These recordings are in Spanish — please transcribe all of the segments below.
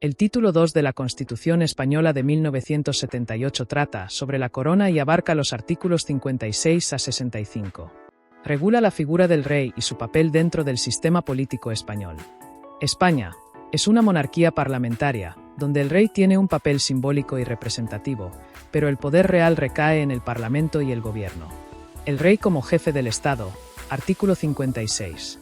El título 2 de la Constitución Española de 1978 trata sobre la corona y abarca los artículos 56 a 65. Regula la figura del rey y su papel dentro del sistema político español. España es una monarquía parlamentaria, donde el rey tiene un papel simbólico y representativo, pero el poder real recae en el Parlamento y el gobierno. El rey como jefe del Estado. Artículo 56.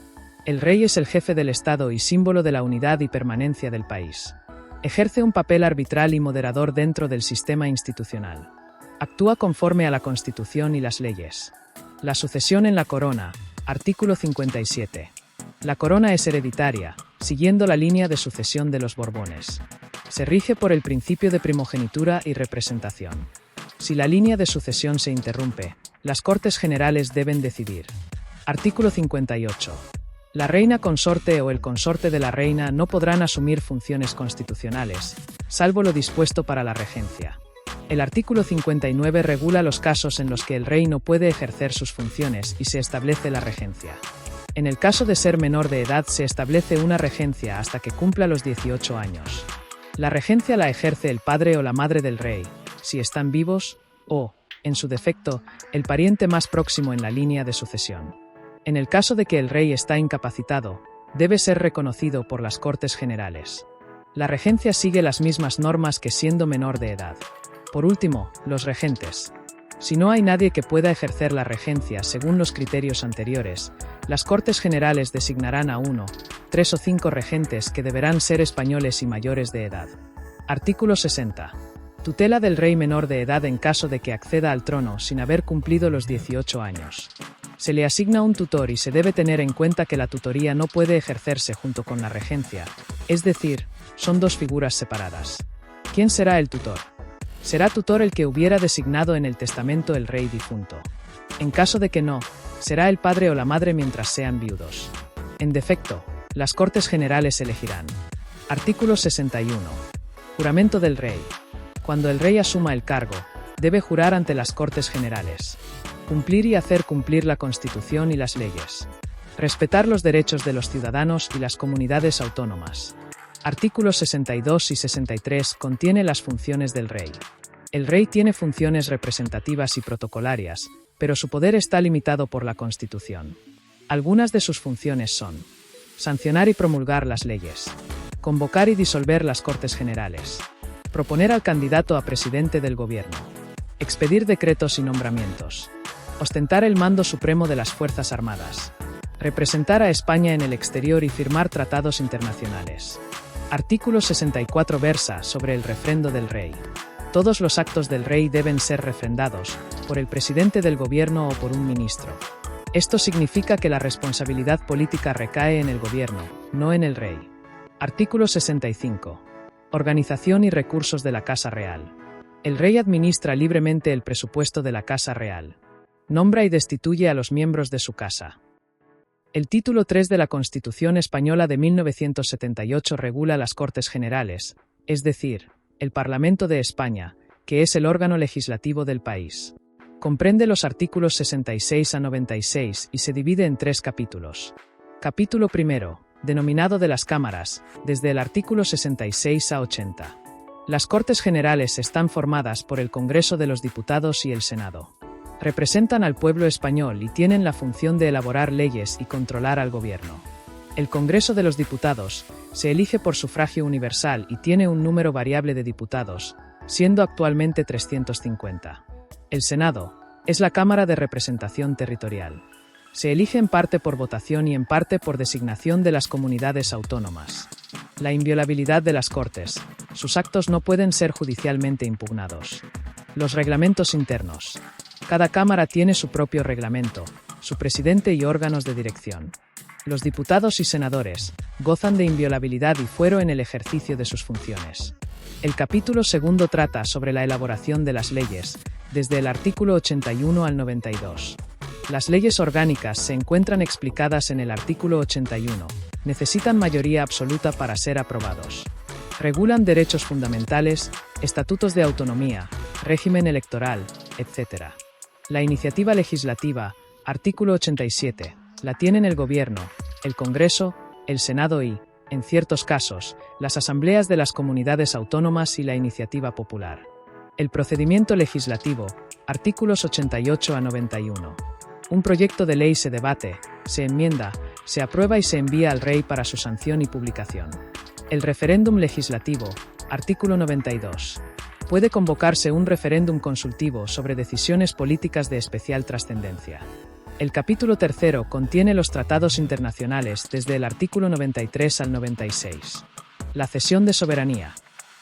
El rey es el jefe del Estado y símbolo de la unidad y permanencia del país. Ejerce un papel arbitral y moderador dentro del sistema institucional. Actúa conforme a la Constitución y las leyes. La sucesión en la corona. Artículo 57. La corona es hereditaria, siguiendo la línea de sucesión de los Borbones. Se rige por el principio de primogenitura y representación. Si la línea de sucesión se interrumpe, las Cortes Generales deben decidir. Artículo 58. La reina consorte o el consorte de la reina no podrán asumir funciones constitucionales, salvo lo dispuesto para la regencia. El artículo 59 regula los casos en los que el rey no puede ejercer sus funciones y se establece la regencia. En el caso de ser menor de edad se establece una regencia hasta que cumpla los 18 años. La regencia la ejerce el padre o la madre del rey, si están vivos, o, en su defecto, el pariente más próximo en la línea de sucesión. En el caso de que el rey está incapacitado, debe ser reconocido por las Cortes Generales. La regencia sigue las mismas normas que siendo menor de edad. Por último, los regentes. Si no hay nadie que pueda ejercer la regencia según los criterios anteriores, las Cortes Generales designarán a 1, 3 o 5 regentes que deberán ser españoles y mayores de edad. Artículo 60. Tutela del rey menor de edad en caso de que acceda al trono sin haber cumplido los 18 años. Se le asigna un tutor y se debe tener en cuenta que la tutoría no puede ejercerse junto con la regencia, es decir, son dos figuras separadas. ¿Quién será el tutor? Será tutor el que hubiera designado en el testamento el rey difunto. En caso de que no, será el padre o la madre mientras sean viudos. En defecto, las Cortes Generales elegirán. Artículo 61. Juramento del rey. Cuando el rey asuma el cargo, debe jurar ante las Cortes Generales. Cumplir y hacer cumplir la Constitución y las leyes. Respetar los derechos de los ciudadanos y las comunidades autónomas. Artículos 62 y 63 contiene las funciones del rey. El rey tiene funciones representativas y protocolarias, pero su poder está limitado por la Constitución. Algunas de sus funciones son: sancionar y promulgar las leyes, convocar y disolver las Cortes Generales, proponer al candidato a presidente del gobierno, expedir decretos y nombramientos, ostentar el mando supremo de las Fuerzas Armadas, representar a España en el exterior y firmar tratados internacionales. Artículo 64 versa sobre el refrendo del rey. Todos los actos del rey deben ser refrendados por el presidente del gobierno o por un ministro. Esto significa que la responsabilidad política recae en el gobierno, no en el rey. Artículo 65. Organización y recursos de la Casa Real. El rey administra libremente el presupuesto de la Casa Real. Nombra y destituye a los miembros de su casa. El título 3 de la Constitución Española de 1978 regula las Cortes Generales, es decir, el Parlamento de España, que es el órgano legislativo del país. Comprende los artículos 66 a 96 y se divide en 3 capítulos. Capítulo primero, denominado de las cámaras, desde el artículo 66 a 80. Las Cortes Generales están formadas por el Congreso de los Diputados y el Senado. Representan al pueblo español y tienen la función de elaborar leyes y controlar al gobierno. El Congreso de los Diputados se elige por sufragio universal y tiene un número variable de diputados, siendo actualmente 350. El Senado es la Cámara de Representación Territorial. Se elige en parte por votación y en parte por designación de las comunidades autónomas. La inviolabilidad de las Cortes. Sus actos no pueden ser judicialmente impugnados. Los reglamentos internos. Cada cámara tiene su propio reglamento, su presidente y órganos de dirección. Los diputados y senadores gozan de inviolabilidad y fuero en el ejercicio de sus funciones. El capítulo segundo trata sobre la elaboración de las leyes, desde el artículo 81 al 92. Las leyes orgánicas se encuentran explicadas en el artículo 81. Necesitan mayoría absoluta para ser aprobados. Regulan derechos fundamentales, estatutos de autonomía, régimen electoral, etc. La iniciativa legislativa, artículo 87, la tienen el Gobierno, el Congreso, el Senado y, en ciertos casos, las asambleas de las comunidades autónomas y la iniciativa popular. El procedimiento legislativo, artículos 88 a 91. Un proyecto de ley se debate, se enmienda, se aprueba y se envía al Rey para su sanción y publicación. El referéndum legislativo, artículo 92. Puede convocarse un referéndum consultivo sobre decisiones políticas de especial trascendencia. El capítulo 3 contiene los tratados internacionales desde el artículo 93 al 96. La cesión de soberanía.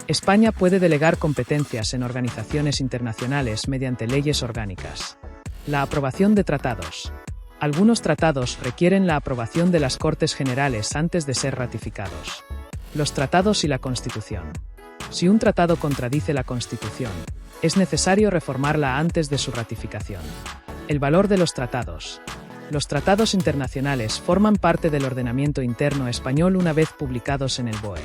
España puede delegar competencias en organizaciones internacionales mediante leyes orgánicas. La aprobación de tratados. Algunos tratados requieren la aprobación de las Cortes Generales antes de ser ratificados. Los tratados y la Constitución. Si un tratado contradice la Constitución, es necesario reformarla antes de su ratificación. El valor de los tratados. Los tratados internacionales forman parte del ordenamiento interno español una vez publicados en el BOE.